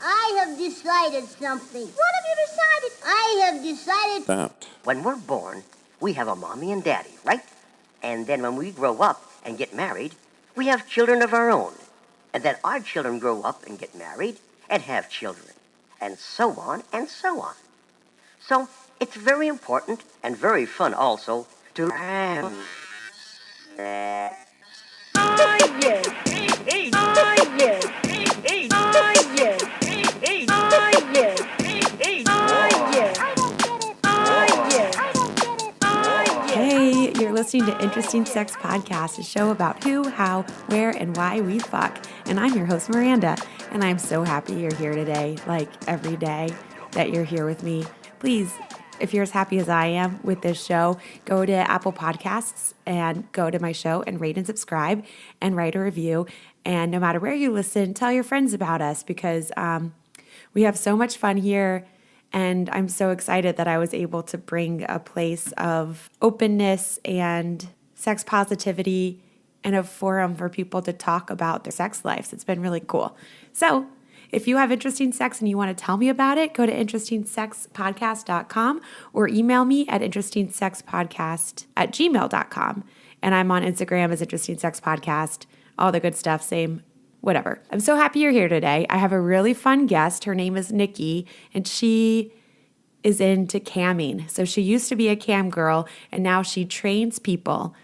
I have decided something. What have you decided? I have decided that when we're born, we have a mommy and daddy, right? And then when we grow up and get married, we have children of our own. And then our children grow up and get married and have children. And so on and so on. So it's very important and very fun also to... Hey, you're listening to Interesting Sex Podcast, a show about who, how, where, and why we fuck. And I'm your host, Miranda, and I'm so happy you're here today, like every day that you're here with me. Please, if you're as happy as I am with this show, go to Apple Podcasts and go to my show and rate and subscribe and write a review. And no matter where you listen, tell your friends about us because we have so much fun here. And I'm so excited that I was able to bring a place of openness and sex positivity and a forum for people to talk about their sex lives. It's been really cool. So if you have interesting sex and you want to tell me about it, go to InterestingSexPodcast.com or email me at InterestingSexPodcast@gmail.com. And I'm on Instagram as Interesting Sex Podcast, all the good stuff, same whatever. I'm so happy you're here today. I have a really fun guest. Her name is Nikki, and she is into camming. So she used to be a cam girl, and now she trains people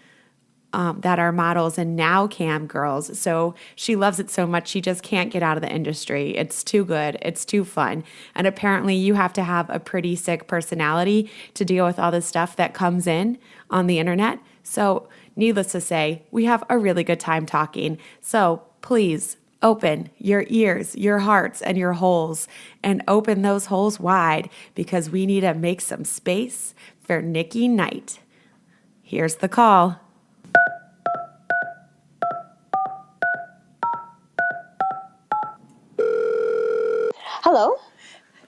that are models and now cam girls. So she loves it so much, she just can't get out of the industry. It's too good. It's too fun. And apparently you have to have a pretty sick personality to deal with all this stuff that comes in on the internet. So needless to say, we have a really good time talking. So please open your ears, your hearts, and your holes, and open those holes wide because we need to make some space for Nikki Knight. Here's the call. Hello.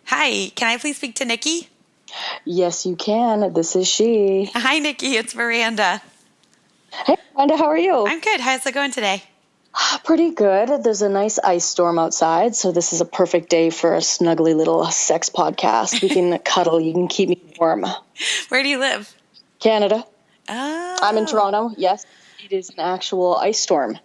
Hi, can I please speak to Nikki? Yes, you can. This is she. Hi, Nikki. It's Miranda. Hey, Miranda, how are you? I'm good. How's it going today? Pretty good. There's a nice ice storm outside, so this is a perfect day for a snuggly little sex podcast. We can cuddle. You can keep me warm. Where do you live? Canada. Oh. I'm in Toronto. Yes, it is an actual ice storm.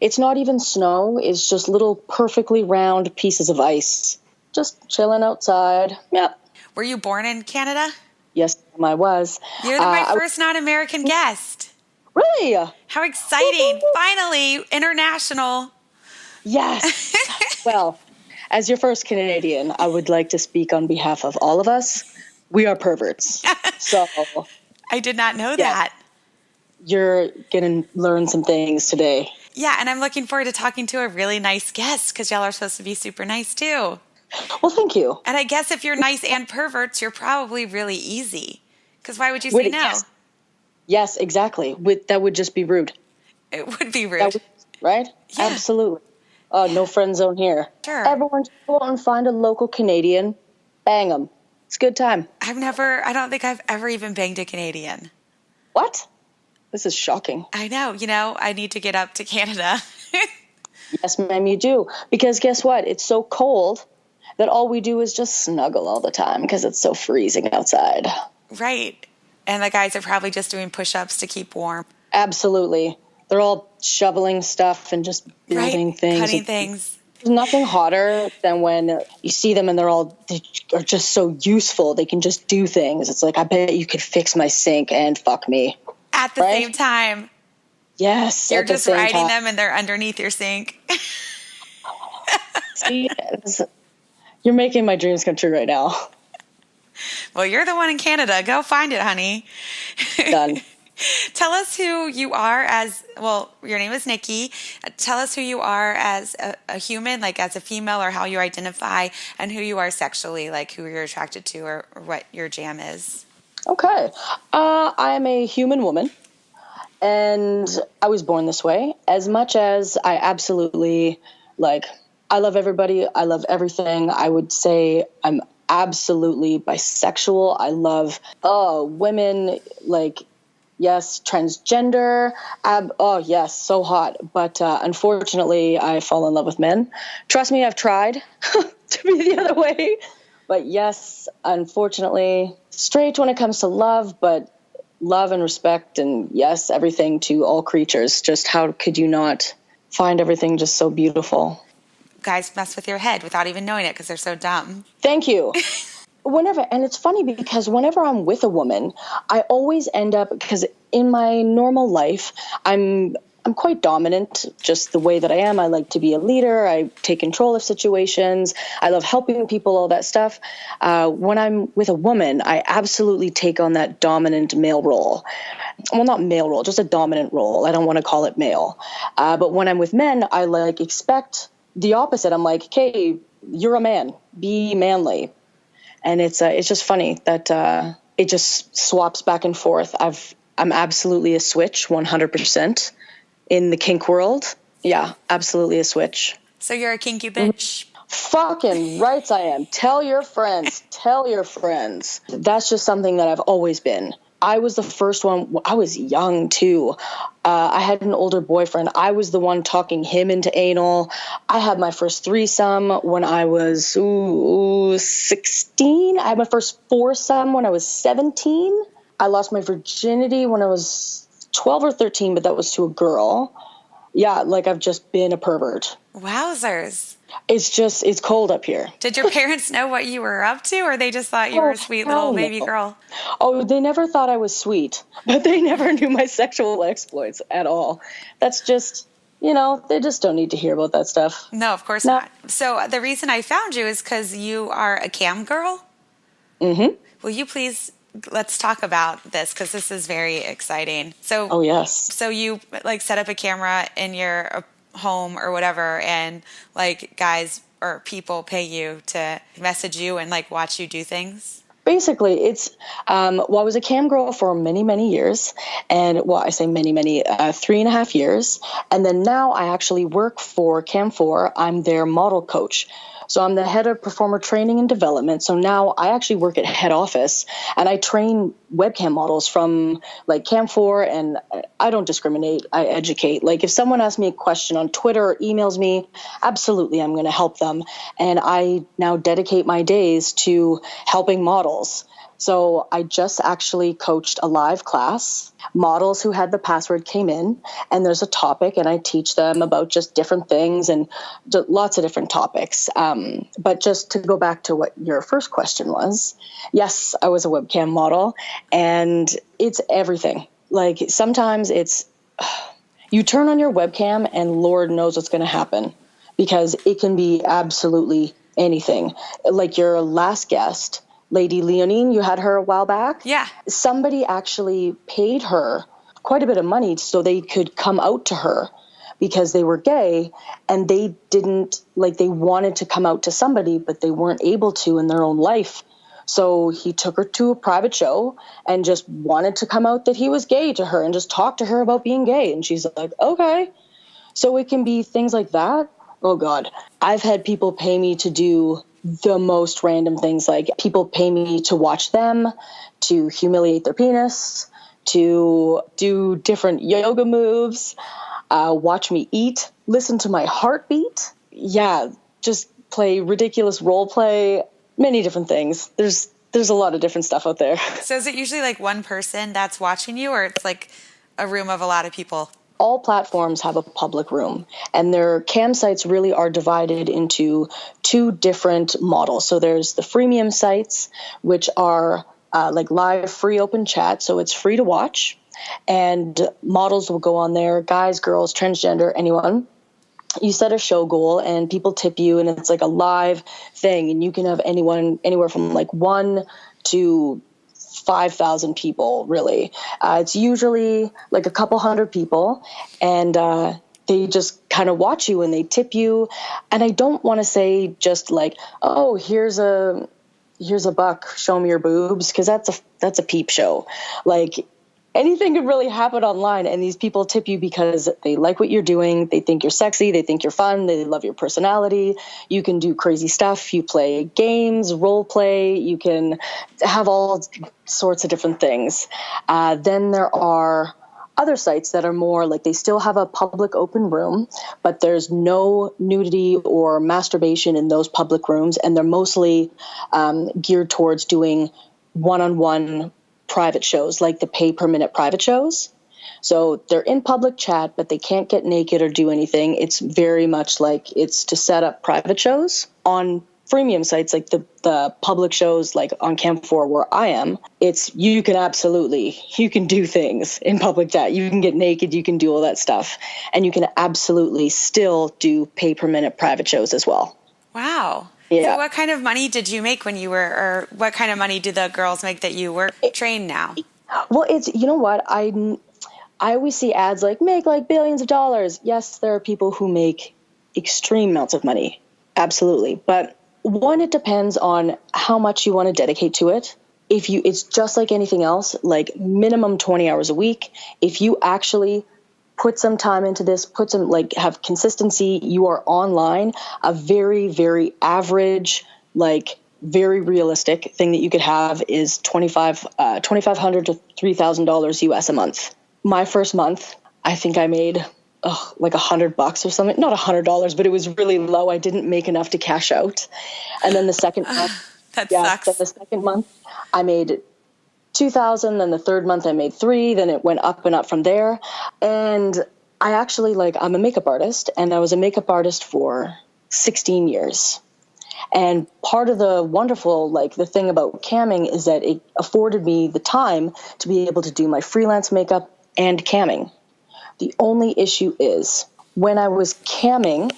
It's not even snow. It's just little perfectly round pieces of ice. Just chilling outside. Yep. Were you born in Canada? Yes, I was. You're my first non-American guest. Really? How exciting. Finally, international. Yes. Well, as your first Canadian, I would like to speak on behalf of all of us. We are perverts. So I did not know that. You're going to learn some things today. Yeah, and I'm looking forward to talking to a really nice guest because y'all are supposed to be super nice too. Well, thank you. And I guess if you're nice and perverts, you're probably really easy. Because why would you say no? Yes, exactly. That would just be rude. It would be rude. Right? Yeah. Absolutely. No friend zone here. Sure. Everyone just go out and find a local Canadian. Bang them. It's a good time. I don't think I've ever even banged a Canadian. What? This is shocking. I know. I need to get up to Canada. Yes, ma'am, you do. Because guess what? It's so cold that all we do is just snuggle all the time because it's so freezing outside. Right. And the guys are probably just doing push-ups to keep warm. Absolutely. They're all shoveling stuff and just building things. Cutting things. There's nothing hotter than when you see them and they are just so useful. They can just do things. It's like, I bet you could fix my sink and fuck me. At the same time. Yes. You're just riding them and they're underneath your sink. See, you're making my dreams come true right now. Well, you're the one in Canada. Go find it, honey. Done. Tell us who you are your name is Nikki. Tell us who you are as a human, like as a female, or how you identify, and who you are sexually, like who you're attracted to or what your jam is. Okay. I am a human woman, and I was born this way. As much as I absolutely, I love everybody. I love everything. I would say I'm absolutely bisexual. I love women, yes, transgender. Yes, so hot. But unfortunately, I fall in love with men. Trust me, I've tried. to be the other way. But yes, unfortunately, straight when it comes to love, but love and respect and yes, everything to all creatures. Just how could you not find everything just so beautiful? Guys mess with your head without even knowing it because they're so dumb. Thank you. And it's funny because whenever I'm with a woman, I always end up, because in my normal life, I'm quite dominant, just the way that I am. I like to be a leader. I take control of situations. I love helping people, all that stuff. When I'm with a woman, I absolutely take on that dominant male role. Well, not male role, just a dominant role. I don't want to call it male. But when I'm with men, I expect the opposite. I'm like, okay, you're a man. Be manly. And it's just funny that it just swaps back and forth. I'm absolutely a switch, 100%. In the kink world, yeah, absolutely a switch. So you're a kinky bitch? Fucking rights I am. Tell your friends. Tell your friends. That's just something that I've always been. I was the first one. I was young, too. I had an older boyfriend. I was the one talking him into anal. I had my first threesome when I was 16. I had my first foursome when I was 17. I lost my virginity when I was 12 or 13, but that was to a girl. Yeah, I've just been a pervert. Wowzers. It's cold up here. Did your parents know what you were up to, or they just thought you were a sweet little baby girl? Oh, they never thought I was sweet, but they never knew my sexual exploits at all. That's just, they just don't need to hear about that stuff. No, of course not. So the reason I found you is because you are a cam girl? Mm-hmm. Will you please... Let's talk about this because this is very exciting. So, oh yes. So you set up a camera in your home or whatever, and guys or people pay you to message you and watch you do things. Basically, it's I was a cam girl for many, many years, and I say many, 3.5 years, and then now I actually work for Cam4. I'm their model coach. So I'm the head of performer training and development. So now I actually work at head office and I train webcam models from Cam4, and I don't discriminate. I educate. If someone asks me a question on Twitter or emails me, absolutely, I'm going to help them. And I now dedicate my days to helping models. So I just actually coached a live class. Models who had the password came in, and there's a topic, and I teach them about just different things and lots of different topics. But just to go back to what your first question was, yes, I was a webcam model, and it's everything. Sometimes it's you turn on your webcam, and Lord knows what's going to happen because it can be absolutely anything. Your last guest, Lady Leonine, you had her a while back. Yeah. Somebody actually paid her quite a bit of money so they could come out to her because they were gay, and they didn't, they wanted to come out to somebody, but they weren't able to in their own life. So he took her to a private show and just wanted to come out that he was gay to her and just talk to her about being gay. And she's like, okay. So it can be things like that. Oh, God. I've had people pay me to do the most random things. People pay me to watch them, to humiliate their penis, to do different yoga moves, watch me eat, listen to my heartbeat. Yeah, just play ridiculous role play, many different things. There's a lot of different stuff out there. So is it usually one person that's watching you, or it's a room of a lot of people? All platforms have a public room, and their cam sites really are divided into two different models. So there's the freemium sites, which are live, free, open chat. So it's free to watch, and models will go on there, guys, girls, transgender, anyone. You set a show goal, and people tip you, and it's a live thing, and you can have anyone anywhere from 1 to 5,000 people, really. It's usually a couple hundred people, and they just kind of watch you and they tip you. And I don't want to say just oh, here's a buck, show me your boobs, because that's a peep show. Anything could really happen online, and these people tip you because they like what you're doing. They think you're sexy. They think you're fun. They love your personality. You can do crazy stuff. You play games, role play. You can have all sorts of different things. Then there are other sites that are more like they still have a public open room, but there's no nudity or masturbation in those public rooms. And they're mostly geared towards doing one-on-one private shows, like the pay per minute private shows. So they're in public chat, but they can't get naked or do anything. It's very much like it's to set up private shows. On freemium sites like the public shows like on Cam4 where I am, you can do things in public chat. You can get naked, you can do all that stuff. And you can absolutely still do pay per minute private shows as well. Wow. Yeah. So what kind of money did you make when you were, or what kind of money do the girls make that you were trained now? Well, you know what? I always see ads like make like billions of dollars. Yes, there are people who make extreme amounts of money. Absolutely. But one, it depends on how much you want to dedicate to it. It's just like anything else, like minimum 20 hours a week. If you actually put some time into this, have consistency, you are online, a very, very average, like very realistic thing that you could have is $2,500 to $3,000 US a month. My first month, I think I made like $100 or something. Not $100, but it was really low. I didn't make enough to cash out. And then the second month, sucks. Then the second month, I made $2,000. Then the third month, I made $3,000. Then it went up and up from there. And I actually I'm a makeup artist, and I was a makeup artist for 16 years. And part of the wonderful, the thing about camming is that it afforded me the time to be able to do my freelance makeup and camming. The only issue is when I was camming,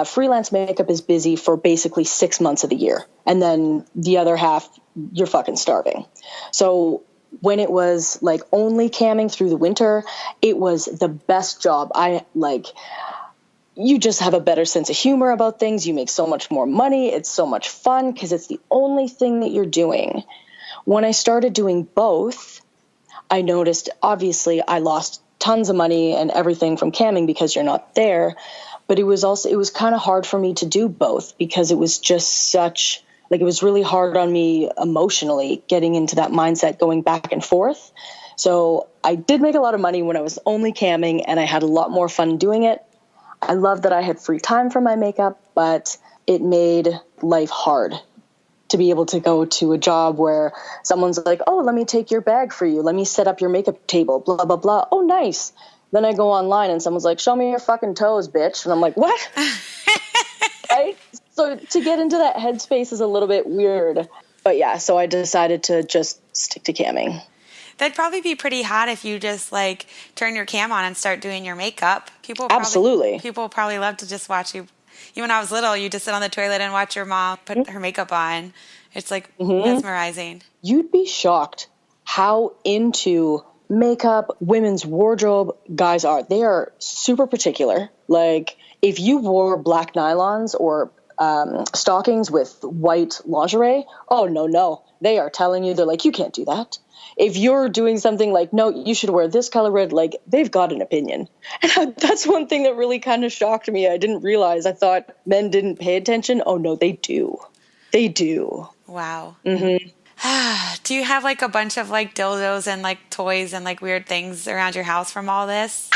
freelance makeup is busy for basically 6 months of the year. And then the other half, you're fucking starving. So when it was only camming through the winter, it was the best job. You just have a better sense of humor about things. You make so much more money. It's so much fun because it's the only thing that you're doing. When I started doing both, I noticed, obviously, I lost tons of money and everything from camming because you're not there. But it was kind of hard for me to do both because it was just it was really hard on me emotionally getting into that mindset going back and forth. So I did make a lot of money when I was only camming, and I had a lot more fun doing it. I love that I had free time for my makeup, but it made life hard to be able to go to a job where someone's like, oh, let me take your bag for you. Let me set up your makeup table, blah, blah, blah. Oh, nice. Then I go online and someone's like, show me your fucking toes, bitch. And I'm like, what? Right? So to get into that headspace is a little bit weird. But yeah, so I decided to just stick to camming. That'd probably be pretty hot if you just turn your cam on and start doing your makeup. People probably love to just watch you. Even when I was little, you just sit on the toilet and watch your mom put her makeup on. It's mesmerizing. You'd be shocked how into makeup, women's wardrobe guys are. They are super particular. If you wore black nylons or stockings with white lingerie, oh, no. They are telling you, they're like, you can't do that. If you're doing something no, you should wear this color red, they've got an opinion. And that's one thing that really kind of shocked me. I didn't realize. I thought men didn't pay attention. Oh, no, they do. They do. Wow. Mm-hmm. Do you have a bunch of dildos and toys and weird things around your house from all this?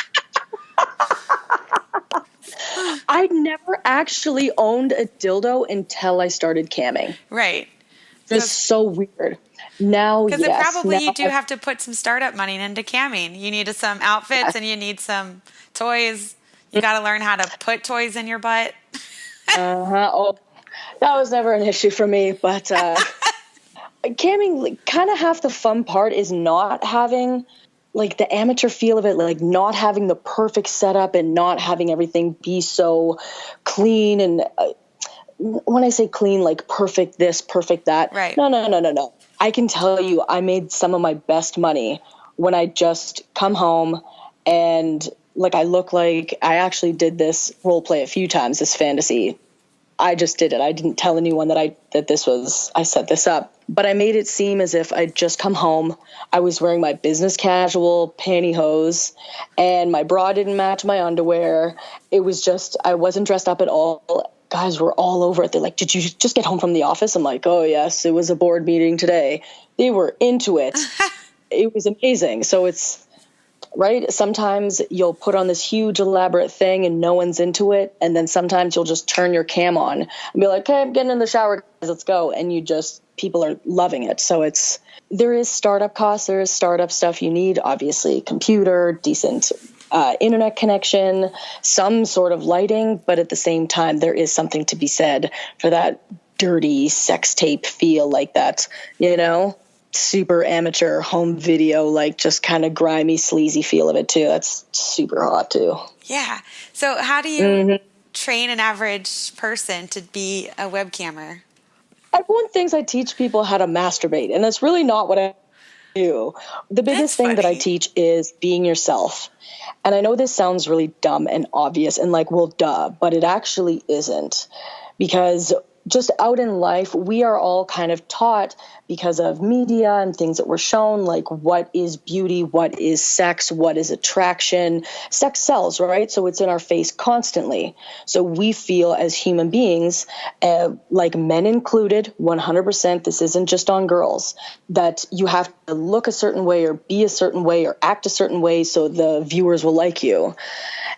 I never actually owned a dildo until I started camming. Right. It's so weird. Now, yes. Because you do have to put some startup money into camming. You need some outfits and you need some toys. You got to learn how to put toys in your butt. Oh, that was never an issue for me. But camming, kind of half the fun part is not having the amateur feel of it, not having the perfect setup and not having everything be so clean and when I say clean, perfect this, perfect that. Right. No. I can tell you I made some of my best money when I just come home and I look like I actually did this role play a few times, this fantasy. I just did it. I didn't tell anyone that I set this up. But I made it seem as if I'd just come home. I was wearing my business casual pantyhose and my bra didn't match my underwear. It was just, I wasn't dressed up at all. Guys were all over it. They're like, did you just get home from the office? I'm like, oh, yes, it was a board meeting today. They were into it. It was amazing. So right? Sometimes you'll put on this huge elaborate thing and no one's into it. And then sometimes you'll just turn your cam on and be like, okay, I'm getting in the shower, guys, let's go. And people are loving it. So there is startup costs, there is startup stuff you need, obviously, computer, decent internet connection, some sort of lighting. But at the same time, there is something to be said for that dirty sex tape feel, like that, super amateur home video, like just kind of grimy, sleazy feel of it too. That's super hot too. Yeah. So how do you train an average person to be a webcammer? One things I teach people how to masturbate, and that's really not what I do. The biggest thing that I teach is being yourself. And I know this sounds really dumb and obvious and like, well, duh, but it actually isn't. Because just out in life, we are all kind of taught because of media and things that were shown, like what is beauty, what is sex, what is attraction. Sex sells, right? So it's in our face constantly. So we feel as human beings, like men included, 100%, this isn't just on girls, that you have to look a certain way or be a certain way or act a certain way so the viewers will like you.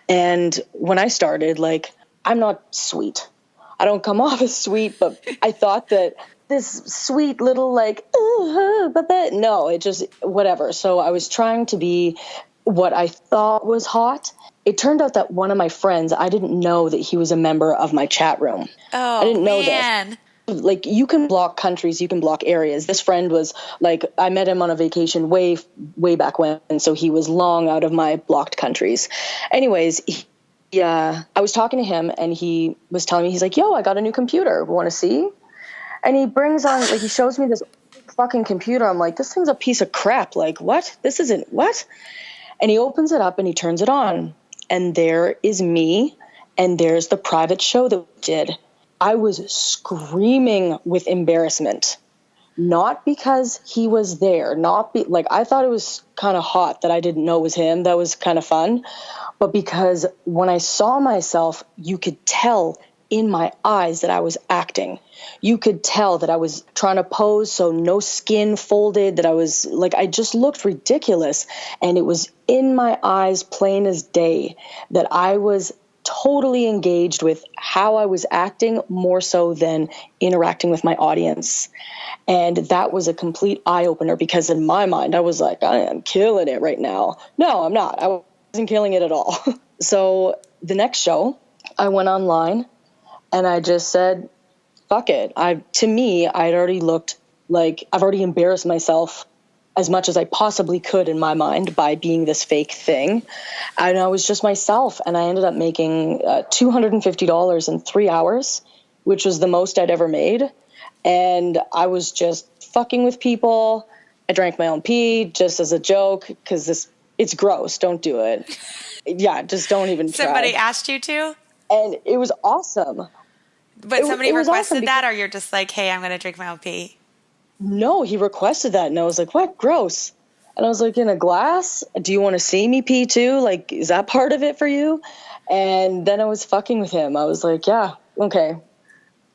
And when I started, like, I'm not sweet. I don't come off as sweet, but I thought that this sweet little no, it just whatever. So I was trying to be what I thought was hot. It turned out that one of my friends, I didn't know that he was a member of my chat room. Oh, I didn't know man. this. Like, you can block countries, you can block areas. This friend was like, I met him on a vacation way back when, and so he was long out of my blocked countries. Anyways, I was talking to him and he was telling me, he's like, yo, I got a new computer. Want to see? And he brings on, like, he shows me this fucking computer. I'm like, this thing's a piece of crap. Like, what? This isn't what? And he opens it up and he turns it on. And there is me. And there's the private show that we did. I was screaming with embarrassment. Not because he was there, I thought it was kind of hot that I didn't know it was him. That was kind of fun. But because when I saw myself, you could tell in my eyes that I was acting. You could tell that I was trying to pose so no skin folded, that I was like, I just looked ridiculous. And it was in my eyes, plain as day, that I was totally engaged with how I was acting more so than interacting with my audience. And that was a complete eye-opener, because in my mind, I was like, I am killing it right now. No, I'm not. I wasn't killing it at all. So the next show, I went online and I just said, fuck it. To me, I'd already looked like I've already embarrassed myself as much as I possibly could in my mind by being this fake thing. And I was just myself. And I ended up making $250 in 3 hours, which was the most I'd ever made. And I was just fucking with people. I drank my own pee just as a joke, because it's gross. Don't do it. Yeah, just don't even try. Somebody asked you to? And it was awesome. But somebody requested awesome that, or you're just like, hey, I'm going to drink my own pee? No, he requested that. And I was like, what? Gross. And I was like, in a glass? Do you want to see me pee too? Like, is that part of it for you? And then I was fucking with him. I was like, yeah, okay.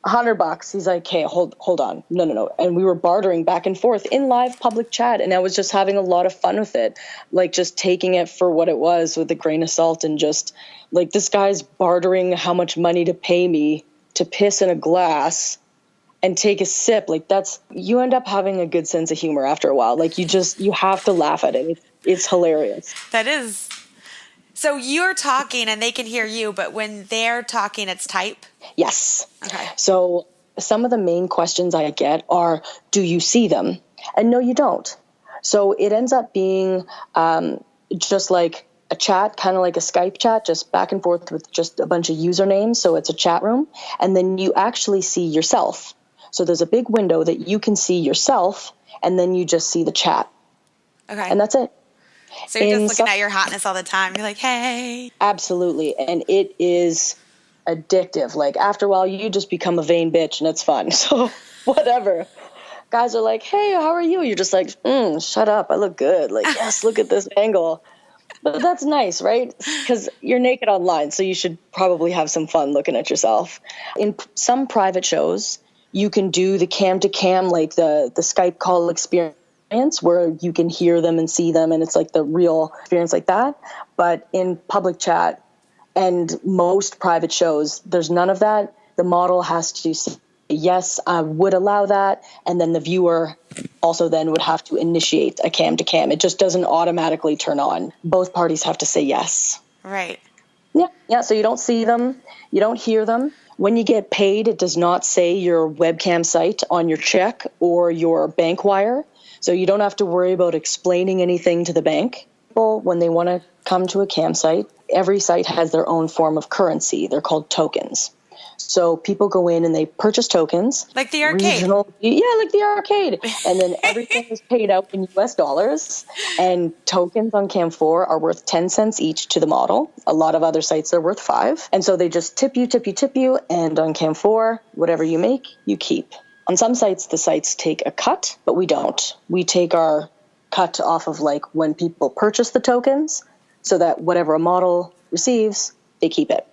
$100. He's like, hey, hold on. No. And we were bartering back and forth in live public chat. And I was just having a lot of fun with it. Like, just taking it for what it was with a grain of salt, and just like, this guy's bartering how much money to pay me to piss in a glass and take a sip. Like, you end up having a good sense of humor after a while. Like, you have to laugh at it. It's hilarious. That is. So you're talking and they can hear you, but when they're talking, it's type? Yes. Okay. So some of the main questions I get are, do you see them? And no, you don't. So it ends up being just like a chat, kind of like a Skype chat, just back and forth with just a bunch of usernames. So it's a chat room. And then you actually see yourself. So there's a big window that you can see yourself, and then you just see the chat. Okay. And that's it. So you're just looking at your hotness all the time. You're like, hey. Absolutely. And it is addictive. Like, after a while, you just become a vain bitch, and it's fun. So whatever. Guys are like, hey, how are you? You're just like, shut up. I look good. Like, yes, look at this angle. But that's nice, right? Because you're naked online, so you should probably have some fun looking at yourself. In some private shows, you can do the cam-to-cam, like the Skype call experience experience where you can hear them and see them, and it's like the real experience like that. But in public chat and most private shows, there's none of that. The model has to say, yes, I would allow that, and then the viewer also then would have to initiate a cam to cam. It just doesn't automatically turn on. Both parties have to say yes. Right. Yeah. So you don't see them, you don't hear them. When you get paid, it does not say your webcam site on your check or your bank wire. So you don't have to worry about explaining anything to the bank. People, when they want to come to a cam site, every site has their own form of currency. They're called tokens. So people go in and they purchase tokens. Like the arcade. Like the arcade. And then everything is paid out in US dollars. And tokens on Cam 4 are worth 10 cents each to the model. A lot of other sites are worth 5. And so they just tip you. And on Cam 4, whatever you make, you keep. On some sites, the sites take a cut, but we don't. We take our cut off of like when people purchase the tokens so that whatever a model receives, they keep it.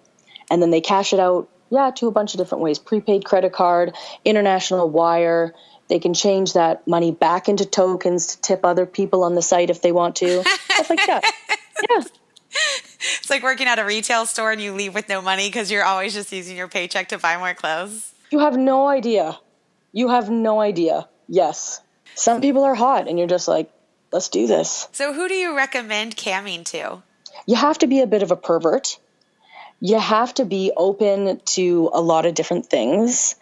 And then they cash it out. Yeah, to a bunch of different ways. Prepaid credit card, international wire. They can change that money back into tokens to tip other people on the site if they want to. Stuff like that. Yeah. It's like working at a retail store and you leave with no money because you're always just using your paycheck to buy more clothes. You have no idea. Yes. Some people are hot and you're just like, let's do this. So who do you recommend camming to? You have to be a bit of a pervert. You have to be open to a lot of different things.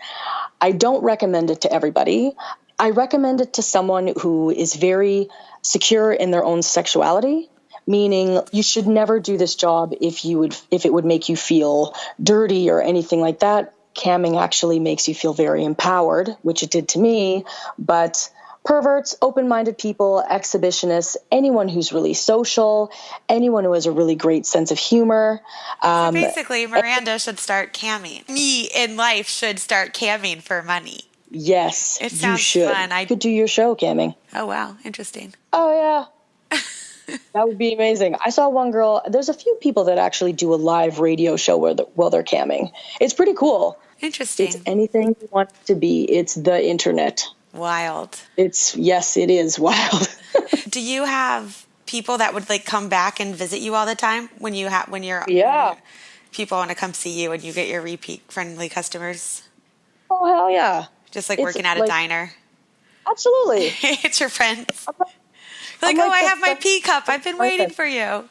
I don't recommend it to everybody. I recommend it to someone who is very secure in their own sexuality, meaning you should never do this job if it would make you feel dirty or anything like that. Camming actually makes you feel very empowered, which it did to me, but perverts, open-minded people, exhibitionists, anyone who's really social, anyone who has a really great sense of humor. So basically, Miranda should start camming. Me in life should start camming for money. Yes, it sounds you should. Fun. I could do your show camming. Oh, wow. Interesting. Oh, yeah. That would be amazing. I saw one girl. There's a few people that actually do a live radio show while they're camming. It's pretty cool. Interesting. It's anything you want it to be. It's the internet. Wild. Yes, it is wild. Do you have people that would like come back and visit you all the time when you're people want to come see you and you get your repeat friendly customers? Oh, hell yeah. Just like working at a diner. Absolutely. It's your friends. I have my pea cup. I've been waiting for you.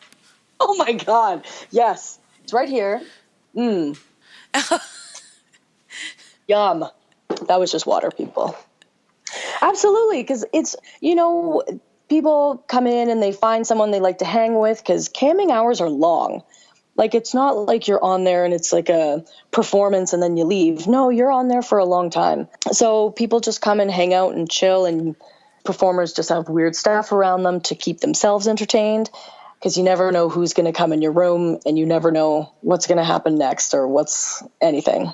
Oh my God. Yes. It's right here. Yum. That was just water, people. Absolutely, because it's, people come in and they find someone they like to hang with, because camming hours are long. Like, it's not like you're on there and it's like a performance and then you leave. No, you're on there for a long time. So people just come and hang out and chill, and performers just have weird staff around them to keep themselves entertained, because you never know who's going to come in your room and you never know what's going to happen next or what's anything.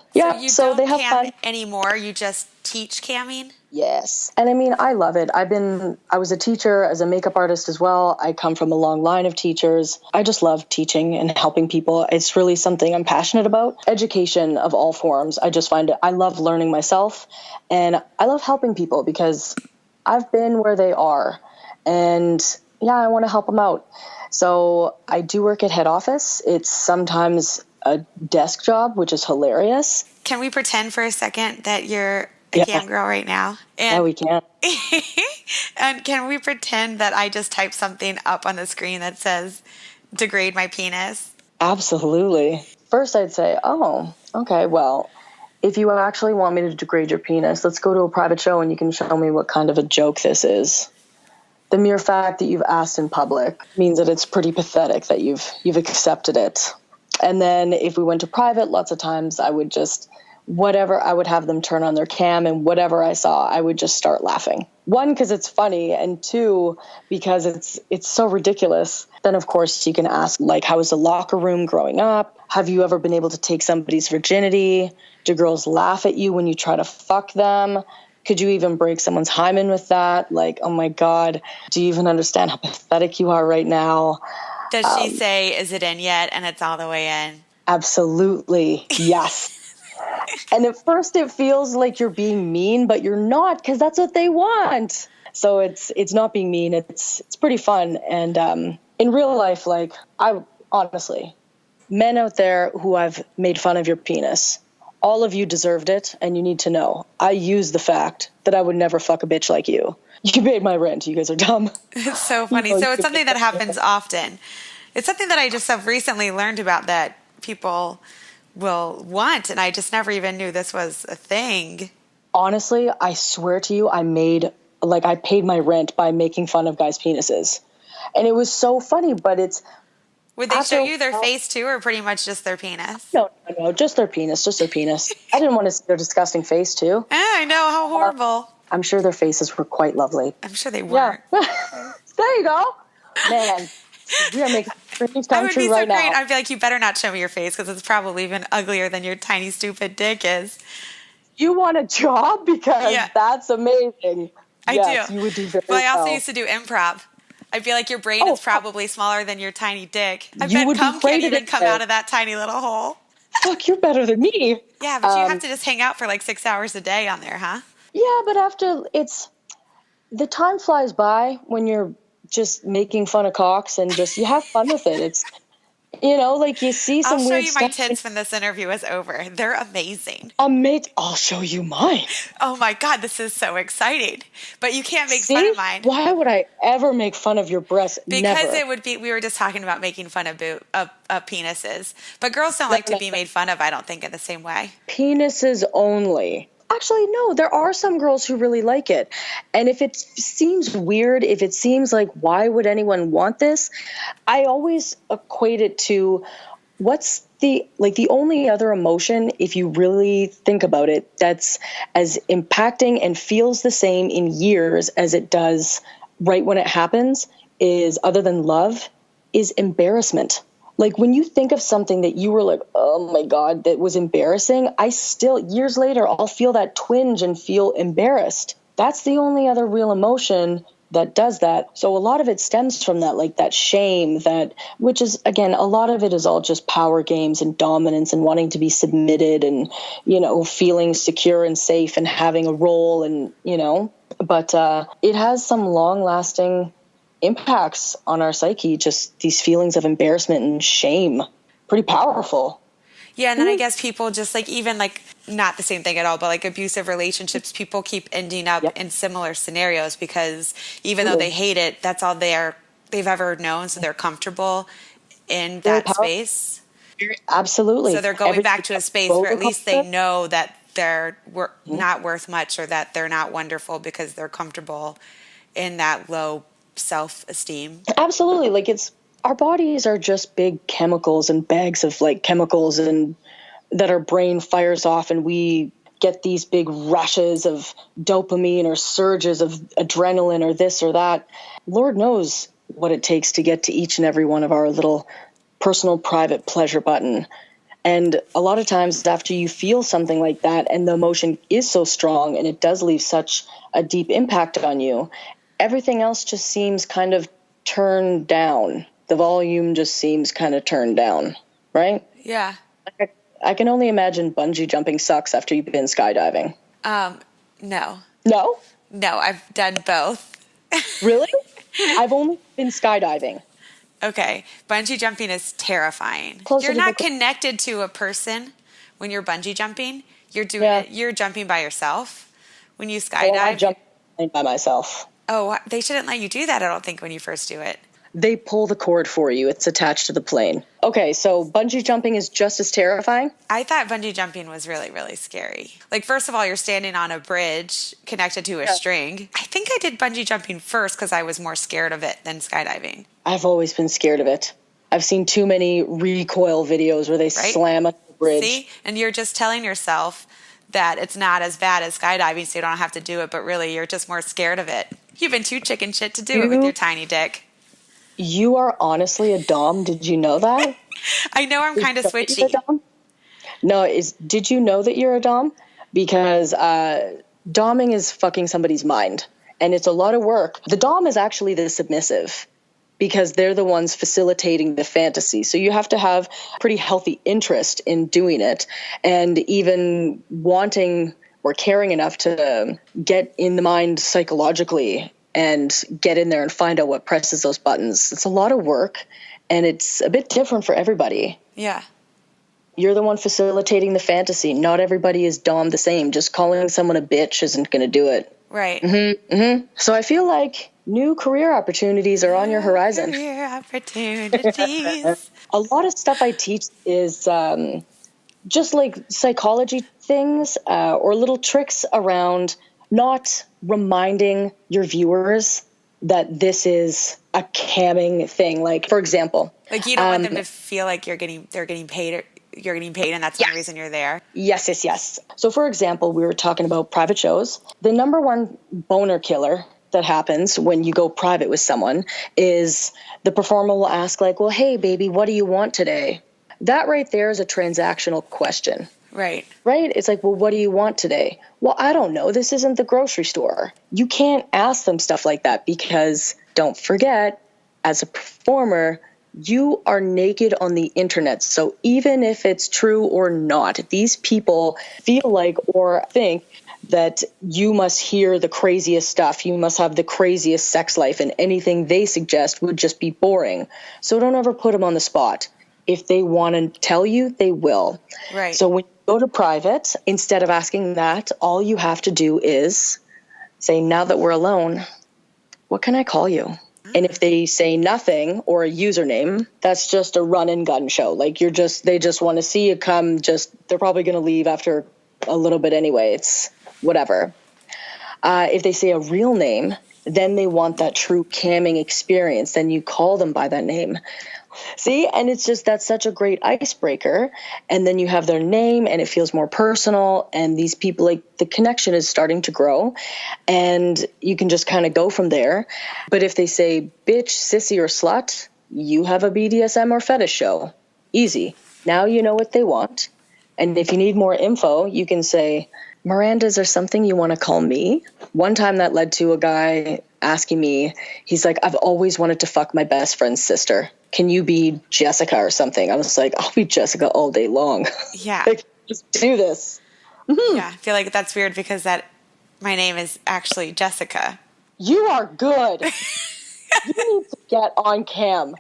So they have fun anymore. You just teach camming? Yes. And I mean, I love it. I was a teacher as a makeup artist as well. I come from a long line of teachers. I just love teaching and helping people. It's really something I'm passionate about. Education of all forms. I just find I love learning myself, and I love helping people because I've been where they are, and I want to help them out. So I do work at head office. It's sometimes a desk job, which is hilarious. Can we pretend for a second that you're a cam girl right now? Yeah, we can. And can we pretend that I just typed something up on the screen that says, degrade my penis? Absolutely. First, I'd say, oh, okay, well, if you actually want me to degrade your penis, let's go to a private show and you can show me what kind of a joke this is. The mere fact that you've asked in public means that it's pretty pathetic that you've accepted it. And then if we went to private, lots of times I would just, I would have them turn on their cam, and whatever I saw, I would just start laughing. One, because it's funny, and two, because it's so ridiculous. Then, of course, you can ask, like, how was the locker room growing up? Have you ever been able to take somebody's virginity? Do girls laugh at you when you try to fuck them? Could you even break someone's hymen with that? Like, oh my God, do you even understand how pathetic you are right now? Does she say, is it in yet? And it's all the way in. Absolutely. Yes. And at first it feels like you're being mean, but you're not, because that's what they want. So it's not being mean. It's pretty fun. And in real life, like, I honestly, men out there who have made fun of your penis, all of you deserved it, and you need to know. I use the fact that I would never fuck a bitch like you. You paid my rent. You guys are dumb. It's so funny. You know, So it's something that happens often. It's something that I just have recently learned about that people will want, and I just never even knew this was a thing. Honestly, I swear to you, I paid my rent by making fun of guys' penises. And it was so funny, but it's... Would they show you their face too, or pretty much just their penis? No, just their penis, I didn't want to see their disgusting face too. I know, how horrible. I'm sure their faces were quite lovely. I'm sure they weren't. Yeah. There you go. Man, we are making dreams come true right now. I'd be like, you better not show me your face, because it's probably even uglier than your tiny, stupid dick is. You want a job? Because that's amazing. I do. You would do very well. I also well. used to do improv. I feel like your brain is probably smaller than your tiny dick. I You bet would cum be great can't at even it, come though. out of that tiny little hole. Fuck, you're better than me. Yeah, but you have to just hang out for like 6 hours a day on there, huh? Yeah, but after the time flies by when you're just making fun of cocks and just, you have fun with it. It's, like you see some I'll show weird you my stuff. tits when this interview is over. They're amazing. I'll show you mine. Oh my God, this is so exciting. But you can't make See? fun of mine. Why would I ever make fun of your breasts? Because Never. it would be, we were just talking about making fun of penises. But girls don't like to be made fun of, I don't think, in the same way. Penises only. Actually, no, there are some girls who really like it. And if it seems weird, if it seems like, why would anyone want this? I always equate it to what's the only other emotion, if you really think about it, that's as impacting and feels the same in years as it does right when it happens, is, other than love, is embarrassment. Like, when you think of something that you were like, oh my God, that was embarrassing, I still, years later, I'll feel that twinge and feel embarrassed. That's the only other real emotion that does that. So a lot of it stems from that, like that shame, which is, again, a lot of it is all just power games and dominance and wanting to be submitted and, feeling secure and safe and having a role and, but it has some long-lasting impacts on our psyche, just these feelings of embarrassment and shame. Pretty powerful. Yeah, and then I guess people just even not the same thing at all, but like abusive relationships, people keep ending up in similar scenarios because even though they hate it, that's all they've ever known, so they're comfortable in that space. Absolutely. So they're going back to a space where at least they know that they're not worth much or that they're not wonderful because they're comfortable in that low self-esteem. Absolutely. Our bodies are just big chemicals and bags of chemicals and that our brain fires off, and we get these big rushes of dopamine or surges of adrenaline or this or that. Lord knows what it takes to get to each and every one of our little personal private pleasure button. And a lot of times after you feel something like that and the emotion is so strong and it does leave such a deep impact on you, everything else just seems kind of turned down. The volume just seems kind of turned down, right? Yeah. I can only imagine bungee jumping sucks after you've been skydiving. No. No? No, I've done both. Really? I've only been skydiving. Okay. Bungee jumping is terrifying. You're not connected to a person when you're bungee jumping. You're doing it. You're jumping by yourself. When you skydive, I jump by myself. Oh, they shouldn't let you do that, I don't think, when you first do it. They pull the cord for you. It's attached to the plane. Okay, so bungee jumping is just as terrifying? I thought bungee jumping was really, really scary. First of all, you're standing on a bridge connected to a string. I think I did bungee jumping first because I was more scared of it than skydiving. I've always been scared of it. I've seen too many recoil videos where they slam on the bridge. See? And you're just telling yourself that it's not as bad as skydiving, so you don't have to do it, but really you're just more scared of it. You've been too chicken shit to do it with your tiny dick. You are honestly a dom. Did you know that? I know I'm kind of switchy. No, did you know that you're a dom? Because doming is fucking somebody's mind, and it's a lot of work. The dom is actually the submissive because they're the ones facilitating the fantasy. So you have to have pretty healthy interest in doing it and even wanting or caring enough to get in the mind psychologically and get in there and find out what presses those buttons. It's a lot of work, and it's a bit different for everybody. Yeah. You're the one facilitating the fantasy. Not everybody is dom the same. Just calling someone a bitch isn't going to do it. Right. So I feel like new career opportunities are on your horizon. Career opportunities. A lot of stuff I teach is just like psychology things or little tricks around not reminding your viewers that this is a camming thing. Like, for example, Like, you don't want them to feel like they're getting paid, and that's the reason you're there. Yes. So, for example, we were talking about private shows. The number one boner killer that happens when you go private with someone is the performer will ask, like, well, hey, baby, what do you want today? That right there is a transactional question. Right. It's like, well, what do you want today? Well, I don't know. This isn't the grocery store. You can't ask them stuff like that because, don't forget, as a performer, you are naked on the internet. So even if it's true or not, these people feel like or think that you must hear the craziest stuff. You must have the craziest sex life, and anything they suggest would just be boring. So don't ever put them on the spot. If they want to tell you, they will. Right. So when you go to private, instead of asking that, all you have to do is say, now that we're alone, what can I call you? And if they say nothing or a username, that's just a run and gun show. Like they just want to see you come, they're probably going to leave after a little bit anyway. It's whatever. If they say a real name, then they want that true camming experience. Then you call them by that name. See, and that's such a great icebreaker. And then you have their name and it feels more personal. And these people, like, the connection is starting to grow and you can just kind of go from there. But if they say bitch, sissy, or slut, you have a BDSM or fetish show. Easy. Now you know what they want. And if you need more info, you can say, Miranda, is there something you want to call me? One time that led to a guy asking me, he's like, I've always wanted to fuck my best friend's sister. Can you be Jessica or something? I was like, I'll be Jessica all day long. Yeah. Like, just do this. Mm-hmm. Yeah. I feel like that's weird because my name is actually Jessica. You are good. You need to get on cam.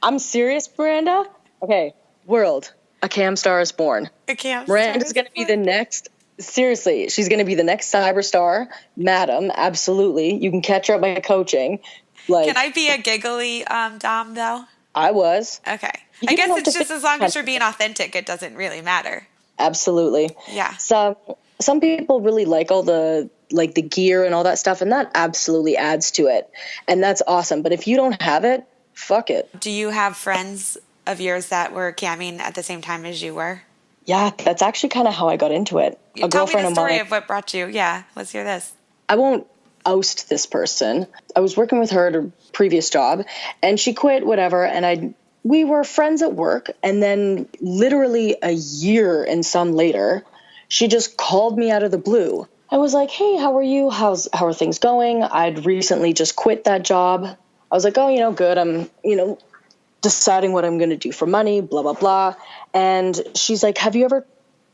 I'm serious, Miranda. Okay, world. A cam star is born. Miranda's going to be the next. Seriously, she's going to be the next cyber star. Madam, absolutely. You can catch her at my coaching. Like, can I be a giggly dom, though? I was. Okay. I guess it's just as long as you're being authentic, it doesn't really matter. Absolutely. Yeah. Some people really like all the gear and all that stuff, and that absolutely adds to it. And that's awesome. But if you don't have it, fuck it. Do you have friends of yours that were camming at the same time as you were? Yeah, that's actually kind of how I got into it. Tell me the story of what brought you. Yeah, let's hear this. I won't oust this person. I was working with her at a previous job, and she quit, whatever, and we were friends at work, and then literally a year and some later, she just called me out of the blue. I was like, hey, how are you? How are things going? I'd recently just quit that job. I was like, oh, good. I'm, deciding what I'm going to do for money, blah, blah, blah. And she's like, have you ever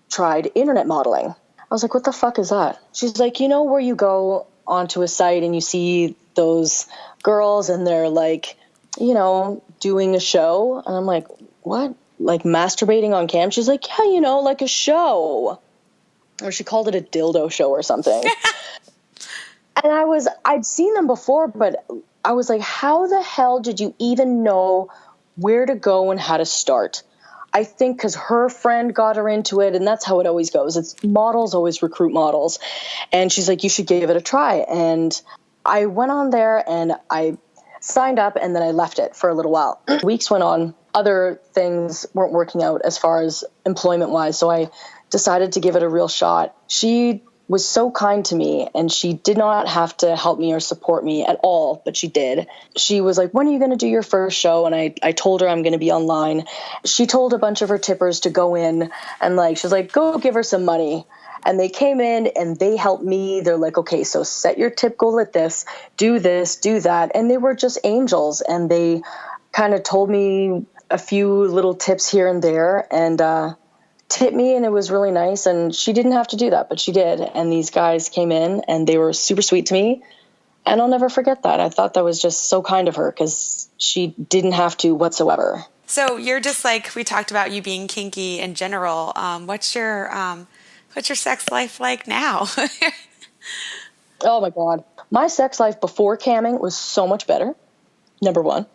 tried internet modeling? I was like, what the fuck is that? She's like, where you go onto a site and you see those girls and they're like, doing a show. And I'm like, what? Like masturbating on cam? She's like, yeah, like a show. Or she called it a dildo show or something. And I'd seen them before, but I was like, how the hell did you even know where to go and how to start? I think because her friend got her into it, and that's how it always goes. It's models always recruit models. And she's like, you should give it a try. And I went on there and I signed up, and then I left it for a little while. Weeks went on. Other things weren't working out as far as employment-wise, so I decided to give it a real shot. She was so kind to me, and she did not have to help me or support me at all, but she did. She was like, when are you going to do your first show? And I told her I'm going to be online. She told a bunch of her tippers to go in, and she's like, go give her some money. And they came in and they helped me. They're like, okay, so set your tip goal at this, do that. And they were just angels, and they kind of told me a few little tips here and there, and tipped me, and it was really nice. And she didn't have to do that, but she did. And these guys came in and they were super sweet to me. And I'll never forget that. I thought that was just so kind of her because she didn't have to whatsoever. So you're just like, we talked about you being kinky in general. What's your sex life like now? Oh my God. My sex life before camming was so much better. Number one.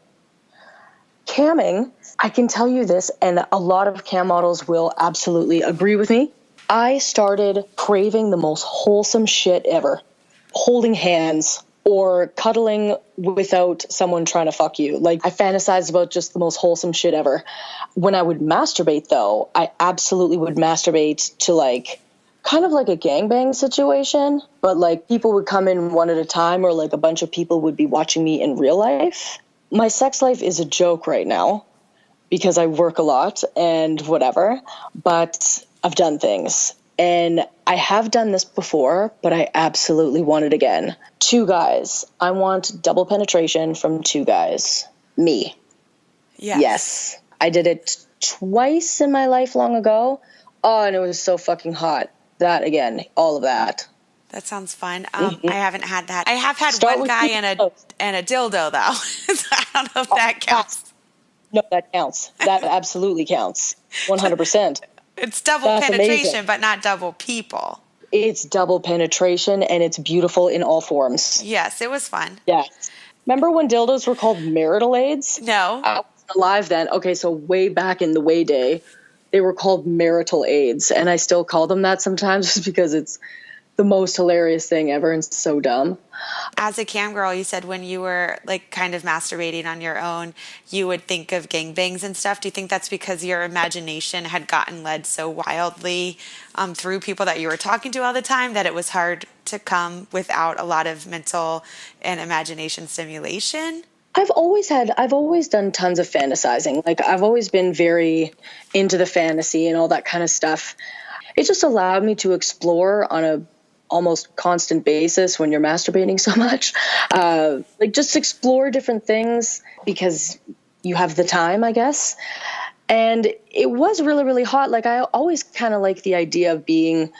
Camming, I can tell you this, and a lot of cam models will absolutely agree with me. I started craving the most wholesome shit ever. Holding hands or cuddling without someone trying to fuck you. Like, I fantasized about just the most wholesome shit ever. When I would masturbate, though, I absolutely would masturbate to, like, kind of like a gangbang situation, but, like, people would come in one at a time, or, like, a bunch of people would be watching me in real life. My sex life is a joke right now because I work a lot and whatever, but I've done things. And I have done this before, but I absolutely want it again. 2 guys. I want double penetration from 2 guys. Me. Yes. I did it twice in my life long ago. Oh, and it was so fucking hot. That again, all of that. That sounds fun. I haven't had that. I have had one guy and a dildo, though. So I don't know if that counts. No, that counts. That absolutely counts. 100%. It's double penetration, but not double people. It's double penetration, and it's beautiful in all forms. Yes, it was fun. Yes. Remember when dildos were called marital aids? No. I wasn't alive then. Okay, so way back in the way day, they were called marital aids, and I still call them that sometimes just because it's the most hilarious thing ever and so dumb. As a cam girl, you said when you were like kind of masturbating on your own, you would think of gangbangs and stuff. Do you think that's because your imagination had gotten led so wildly through people that you were talking to all the time that it was hard to come without a lot of mental and imagination stimulation? I've always done tons of fantasizing. Like, I've always been very into the fantasy and all that kind of stuff. It just allowed me to explore on a almost constant basis when you're masturbating so much. Like, just explore different things because you have the time, I guess. And it was really, really hot. Like, I always kind of like the idea of being,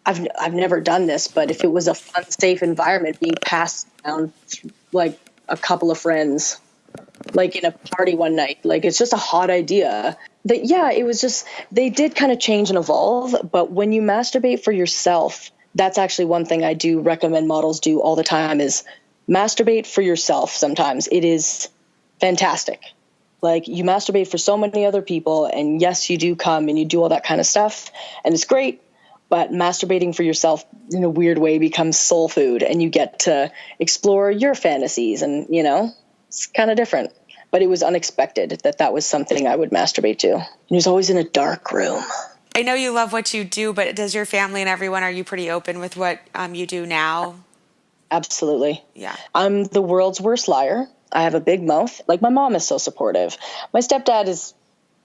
I've never done this, but if it was a fun, safe environment, being passed around like a couple of friends, like in a party one night. Like, it's just a hot idea. That, yeah, it was just, they did kind of change and evolve, but when you masturbate for yourself, that's actually one thing I do recommend models do all the time is masturbate for yourself sometimes. It is fantastic. Like, you masturbate for so many other people, and yes, you do come and you do all that kind of stuff, and it's great, but masturbating for yourself in a weird way becomes soul food, and you get to explore your fantasies, and, you know, it's kind of different. But it was unexpected that was something I would masturbate to. And it was always in a dark room. I know you love what you do, but does your family and everyone, are you pretty open with what you do now? Absolutely. Yeah. I'm the world's worst liar. I have a big mouth. Like, my mom is so supportive. My stepdad is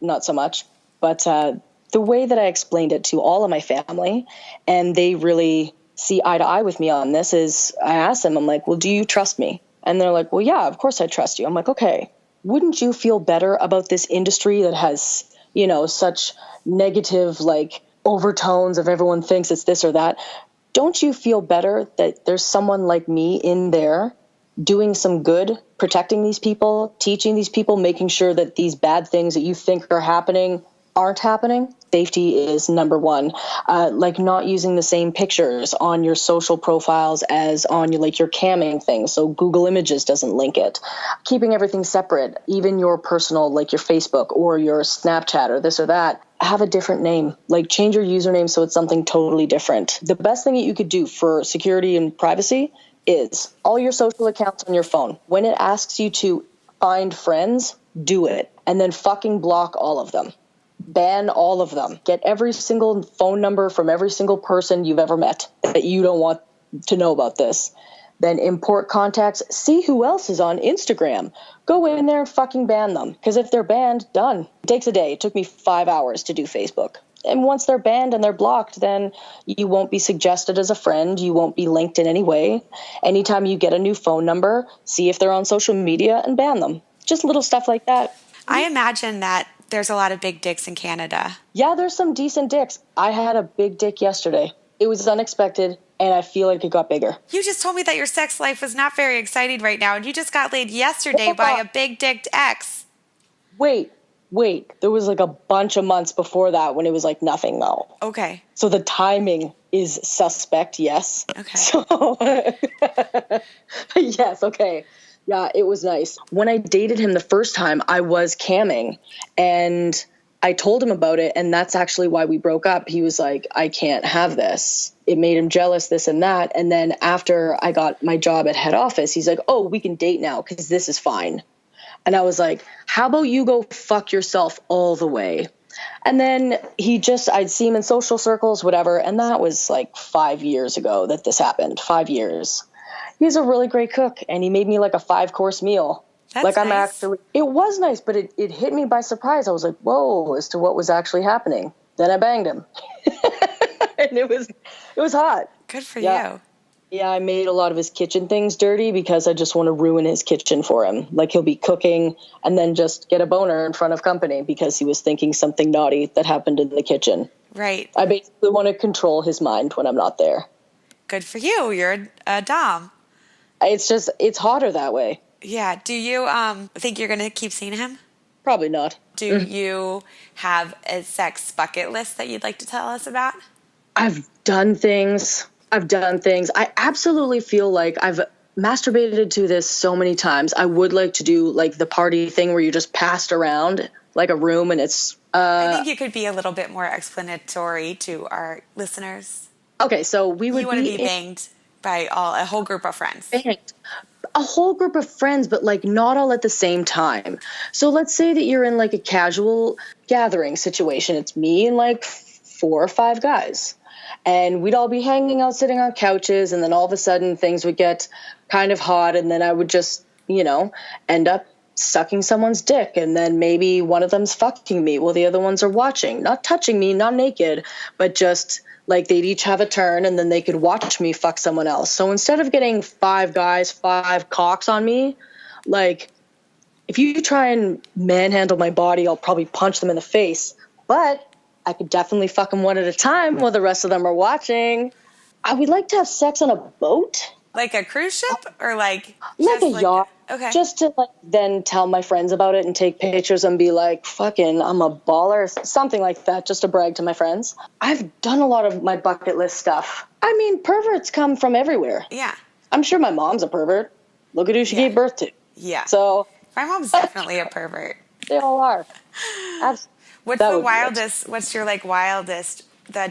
not so much. But the way that I explained it to all of my family, and they really see eye to eye with me on this, is I asked them, I'm like, well, do you trust me? And they're like, well, yeah, of course I trust you. I'm like, okay, wouldn't you feel better about this industry that has, you know, such negative, like, overtones of everyone thinks it's this or that? Don't you feel better that there's someone like me in there doing some good, protecting these people, teaching these people, making sure that these bad things that you think are happening aren't happening? Safety is number one. Like, not using the same pictures on your social profiles as on your camming thing, so Google Images doesn't link it. Keeping everything separate, even your personal, like your Facebook or your Snapchat or this or that, have a different name. Like, change your username so it's something totally different. The best thing that you could do for security and privacy is all your social accounts on your phone. When it asks you to find friends, do it, and then fucking block all of them. Ban all of them. Get every single phone number from every single person you've ever met that you don't want to know about this. Then import contacts. See who else is on Instagram. Go in there and fucking ban them. Because if they're banned, done. It takes a day. It took me 5 hours to do Facebook. And once they're banned and they're blocked, then you won't be suggested as a friend. You won't be linked in any way. Anytime you get a new phone number, see if they're on social media and ban them. Just little stuff like that. I imagine that there's a lot of big dicks in Canada. Yeah, there's some decent dicks. I had a big dick yesterday. It was unexpected. and I feel like it got bigger. You just told me that your sex life was not very exciting right now, and you just got laid yesterday by a big-dicked ex. Wait. There was like a bunch of months before that when it was like nothing, though. Okay. So the timing is suspect, yes. Okay. So, yes, okay. Yeah, it was nice. When I dated him the first time, I was camming, and I told him about it, and that's actually why we broke up. He was like, I can't have this. It made him jealous, this and that. And then after I got my job at head office, he's like, oh, we can date now because this is fine. And I was like, how about you go fuck yourself all the way? And then I'd see him in social circles, whatever. And that was like 5 years ago that this happened, 5 years. He's a really great cook, and he made me like a 5-course meal. That's nice. It was nice, but it hit me by surprise. I was like, whoa, as to what was actually happening. Then I banged him. And it was hot. Good for you. Yeah, I made a lot of his kitchen things dirty because I just want to ruin his kitchen for him. Like, he'll be cooking and then just get a boner in front of company because he was thinking something naughty that happened in the kitchen. Right. I basically want to control his mind when I'm not there. Good for you. You're a dom. It's hotter that way. Yeah. Do you think you're going to keep seeing him? Probably not. Do you have a sex bucket list that you'd like to tell us about? I've done things. I absolutely feel like I've masturbated to this so many times. I would like to do like the party thing where you just passed around like a room and it's... I think you could be a little bit more explanatory to our listeners. Okay, so you want to be banged by a whole group of friends. Banged. A whole group of friends, but like not all at the same time. So let's say that you're in like a casual gathering situation. It's me and like 4 or 5 guys. And we'd all be hanging out, sitting on couches, and then all of a sudden things would get kind of hot, and then I would just, end up sucking someone's dick, and then maybe one of them's fucking me while the other ones are watching. Not touching me, not naked, but just like they'd each have a turn, and then they could watch me fuck someone else. So instead of getting 5 guys, 5 cocks on me, like, if you try and manhandle my body, I'll probably punch them in the face. But I could definitely fuck them one at a time while the rest of them are watching. I would like to have sex on a boat. Like a cruise ship or like a yacht. Okay. Just to like then tell my friends about it and take pictures and be like, fucking, I'm a baller, something like that, just to brag to my friends. I've done a lot of my bucket list stuff. I mean, perverts come from everywhere. Yeah. I'm sure my mom's a pervert. Look at who she gave birth to. Yeah. So my mom's definitely a pervert. They all are. Absolutely. What's the wildest? What's your like wildest? The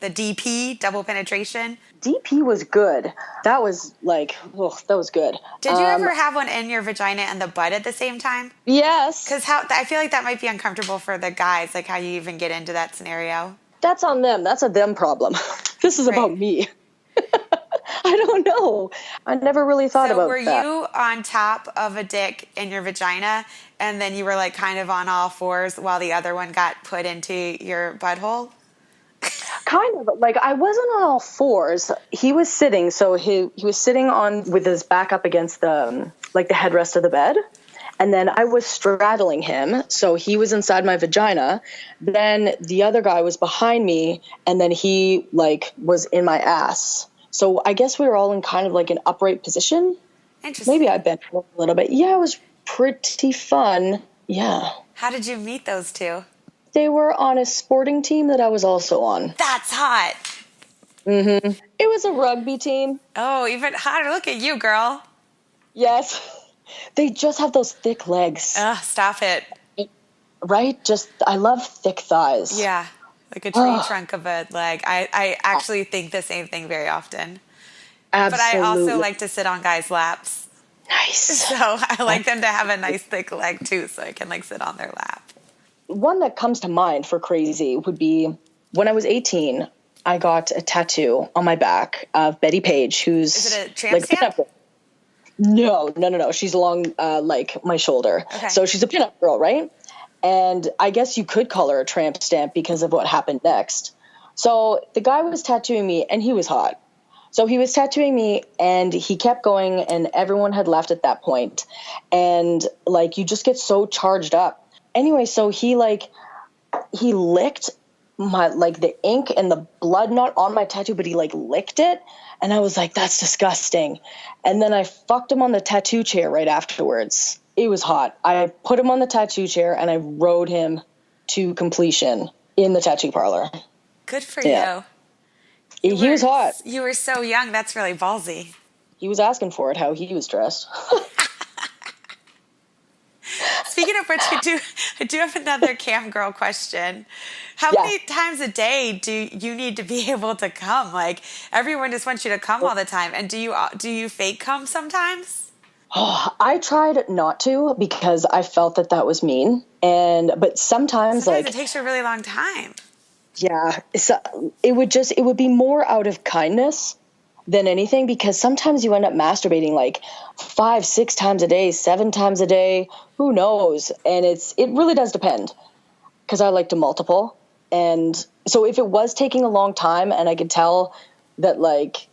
DP, double penetration. DP was good. That was like, that was good. Did you ever have one in your vagina and the butt at the same time? Yes. Because I feel like that might be uncomfortable for the guys. Like how you even get into that scenario. That's on them. That's a them problem. This is about me. I don't know. I never really thought about that. So were you on top of a dick in your vagina and then you were like kind of on all fours while the other one got put into your butthole? Kind of. Like, I wasn't on all fours. He was sitting, so he was sitting on with his back up against the headrest of the bed. And then I was straddling him, so he was inside my vagina. Then the other guy was behind me, and then he was in my ass. So I guess we were all in kind of like an upright position. Interesting. Maybe I bent a little bit. Yeah, it was pretty fun. Yeah. How did you meet those two? They were on a sporting team that I was also on. That's hot. Mm-hmm. It was a rugby team. Oh, even hotter. Look at you, girl. Yes. They just have those thick legs. Ugh, stop it. Right? I love thick thighs. Yeah. Like a tree trunk of a leg. I actually think the same thing very often. Absolutely. But I also like to sit on guys' laps. Nice. So I like them to have a nice thick leg too, so I can sit on their lap. One that comes to mind for crazy would be when I was 18, I got a tattoo on my back of Betty Page, who's... Is it a tramp stamp? No. She's along my shoulder. Okay. So she's a pinup girl, right? And I guess you could call her a tramp stamp because of what happened next. So the guy was tattooing me, and he was hot. So he was tattooing me, and he kept going, and everyone had left at that point. And you just get so charged up. Anyway, so he licked like the ink and the blood not on my tattoo, but he like licked it. And I was like, that's disgusting. And then I fucked him on the tattoo chair right afterwards. It was hot. I put him on the tattoo chair and I rode him to completion in the tattoo parlor. Good for you. He was hot. You were so young. That's really ballsy. He was asking for it, how he was dressed. Speaking of which, I do have another cam girl question. How many times a day do you need to be able to come? Like, everyone just wants you to come all the time. And do you fake come sometimes? Oh, I tried not to because I felt that was mean. But sometimes like it takes you a really long time. Yeah, it would be more out of kindness than anything, because sometimes you end up masturbating like 5, 6 times a day, 7 times a day, who knows? And it really does depend, because I like to multiple. And so if it was taking a long time and I could tell that, like,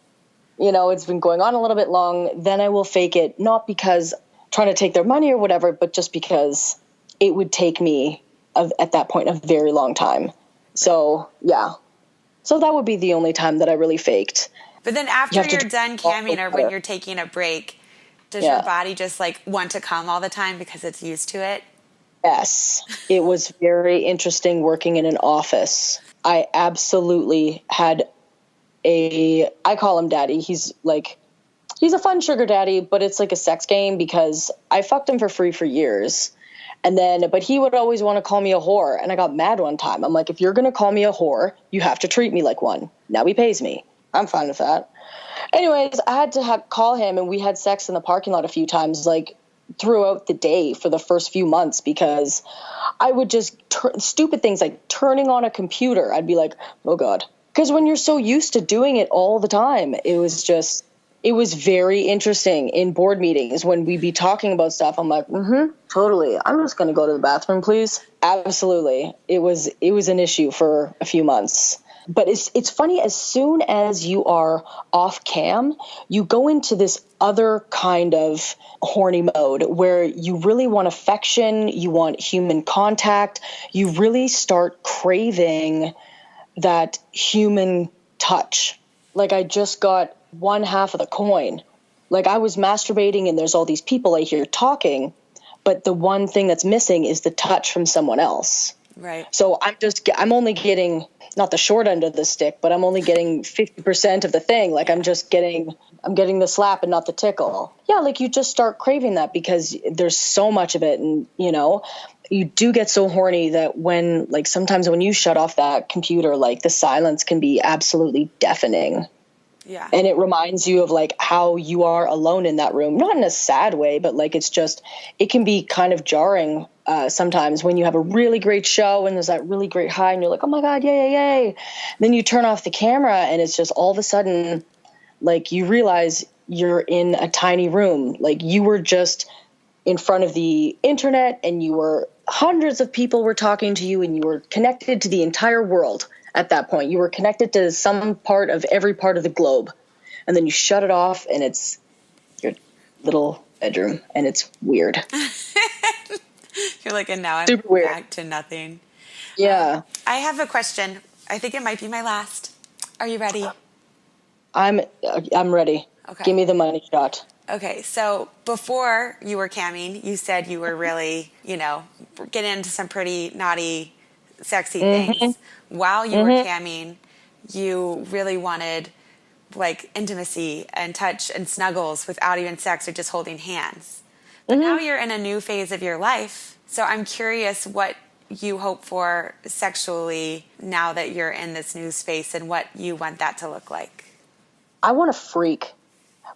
you know, it's been going on a little bit long, then I will fake it, not because trying to take their money or whatever, but just because it would take me at that point a very long time. So yeah, so that would be the only time that I really faked. But then after you're done camming, or when you're taking a break, does your body just like want to come all the time because it's used to it? Yes. It was very interesting working in an office. I absolutely had I call him daddy. He's a fun sugar daddy, but it's like a sex game because I fucked him for free for years. But he would always want to call me a whore. And I got mad one time. I'm like, if you're going to call me a whore, you have to treat me like one. Now he pays me. I'm fine with that. Anyways, I had to call him, and we had sex in the parking lot a few times, like throughout the day for the first few months, because I would just stupid things like turning on a computer. I'd be like, oh God. Because when you're so used to doing it all the time, it was very interesting in board meetings when we'd be talking about stuff. I'm like, totally. I'm just going to go to the bathroom, please. Absolutely. It was an issue for a few months. But it's funny, as soon as you are off cam, you go into this other kind of horny mode where you really want affection, you want human contact, you really start craving that human touch. Like, I just got one half of the coin. Like, I was masturbating and there's all these people I hear talking, but the one thing that's missing is the touch from someone else. Right. So I'm only getting, not the short end of the stick, but I'm only getting 50% of the thing. Like, I'm getting the slap and not the tickle. Yeah, like, you just start craving that because there's so much of it. And, you know, you do get so horny that sometimes when you shut off that computer, like, the silence can be absolutely deafening. Yeah. And it reminds you of like how you are alone in that room, not in a sad way, but like, it can be kind of jarring sometimes when you have a really great show and there's that really great high and you're like, oh my God, yay, yay, yay. Then you turn off the camera and it's just all of a sudden, like, you realize you're in a tiny room. Like, you were just in front of the internet and hundreds of people were talking to you and you were connected to the entire world. At that point, you were connected to some part of every part of the globe, and then you shut it off, and it's your little bedroom, and it's weird. You're like, and now I'm super weird. Back to nothing. Yeah. I have a question. I think it might be my last. Are you ready? I'm ready. Okay. Give me the money shot. Okay, so before you were camming, you said you were really, getting into some pretty naughty, sexy things. While you were camming, you really wanted like intimacy and touch and snuggles without even sex or just holding hands. But now you're in a new phase of your life. So I'm curious what you hope for sexually now that you're in this new space and what you want that to look like. I want a freak,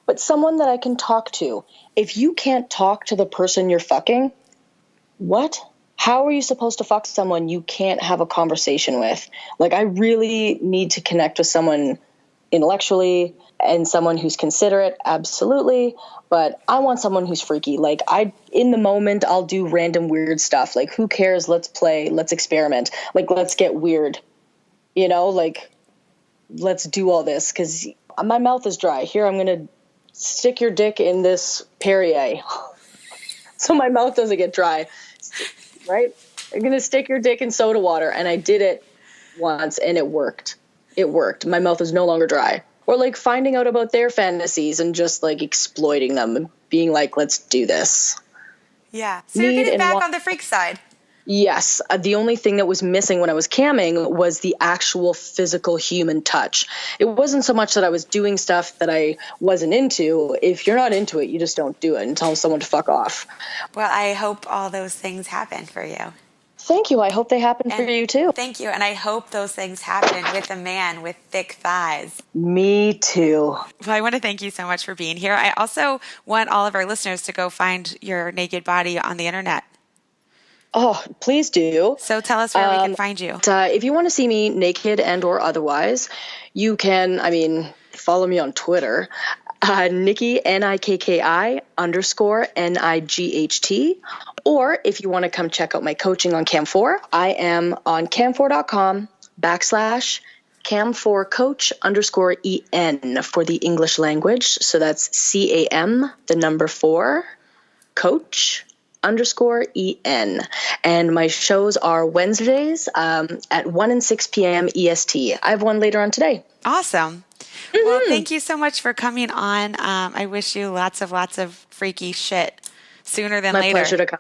but someone that I can talk to. If you can't talk to the person you're fucking, what? How are you supposed to fuck someone you can't have a conversation with? Like, I really need to connect with someone intellectually and someone who's considerate, absolutely. But I want someone who's freaky. Like, in the moment, I'll do random weird stuff. Like, who cares? Let's play. Let's experiment. Like, let's get weird. Like, let's do all this. Because my mouth is dry. Here, I'm going to stick your dick in this Perrier so my mouth doesn't get dry. Right? I'm going to stick your dick in soda water. And I did it once, and it worked. It worked. My mouth is no longer dry. Or like finding out about their fantasies and just like exploiting them and being like, let's do this. Yeah. So you're getting back on the freak side. Yes. The only thing that was missing when I was camming was the actual physical human touch. It wasn't so much that I was doing stuff that I wasn't into. If you're not into it, you just don't do it and tell someone to fuck off. Well, I hope all those things happen for you. Thank you. I hope they happen for you too. Thank you. And I hope those things happen with a man with thick thighs. Me too. Well, I want to thank you so much for being here. I also want all of our listeners to go find your naked body on the internet. Oh, please do. So tell us where we can find you. If you want to see me naked and or otherwise, you can, follow me on Twitter. Nikki, Nikki _NIGHT. Or if you want to come check out my coaching on Cam4, I am on cam4.com/Cam4Coach _EN for the English language. So that's CAM, 4, Coach _EN. And my shows are Wednesdays at 1 and 6 p.m. EST. I have one later on today. Awesome. Mm-hmm. Well, thank you so much for coming on. I wish you lots of freaky shit sooner than later. My pleasure to come.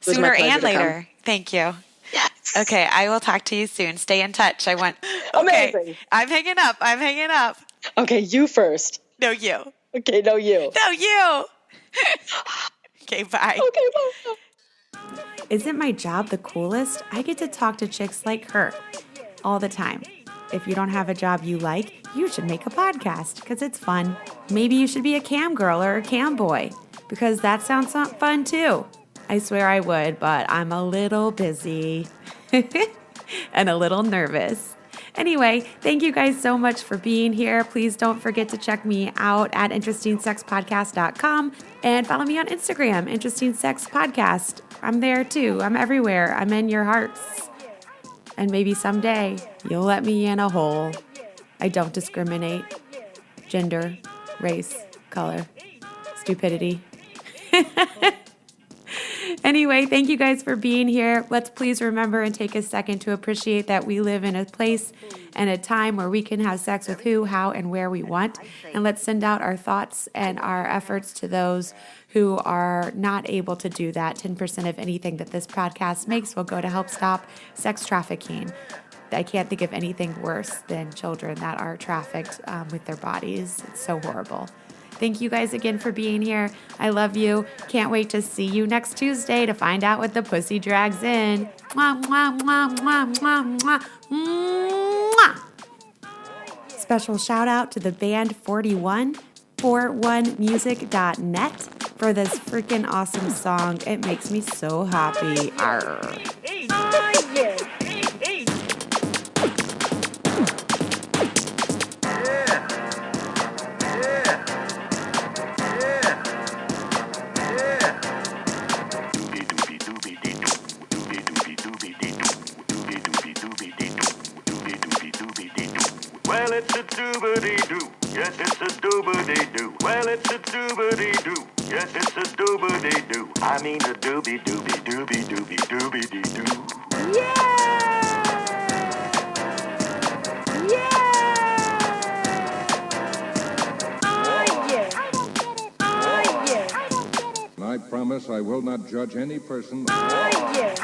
Sooner and later. Thank you. Yes. Okay, I will talk to you soon. Stay in touch. Amazing. I'm hanging up. Okay, you first. No, you. Okay, no, you. No, you. Okay, bye. Okay, bye. Isn't my job the coolest? I get to talk to chicks like her all the time. If you don't have a job you like, you should make a podcast because it's fun. Maybe you should be a cam girl or a cam boy because that sounds fun too. I swear I would, but I'm a little busy and a little nervous. Anyway, thank you guys so much for being here. Please don't forget to check me out at InterestingSexPodcast.com and follow me on Instagram, InterestingSexPodcast. I'm there too. I'm everywhere. I'm in your hearts. And maybe someday you'll let me in a hole. I don't discriminate. Gender, race, color, stupidity. Anyway, thank you guys for being here. Let's please remember and take a second to appreciate that we live in a place and a time where we can have sex with who, how, and where we want. And let's send out our thoughts and our efforts to those who are not able to do that. 10% of anything that this podcast makes will go to help stop sex trafficking. I can't think of anything worse than children that are trafficked with their bodies. It's so horrible. Thank you guys again for being here. I love you. Can't wait to see you next Tuesday to find out what the pussy drags in. Mwah, mwah, mwah, mwah, mwah, mwah, mwah. Special shout out to the band 41, 41music.net for this freaking awesome song. It makes me so happy. Arr. Well, it's a doobity-doo. Yes, it's a doobity-doo. Well, it's a doobity-doo. Yes, it's a doobity-doo. I mean a doobie-doobie-doobie-doobie-doobie-doo. Yeah! Yeah! Oh, yeah. I don't get it. Oh, yeah. I don't get it. I promise I will not judge any person. Oh, yeah.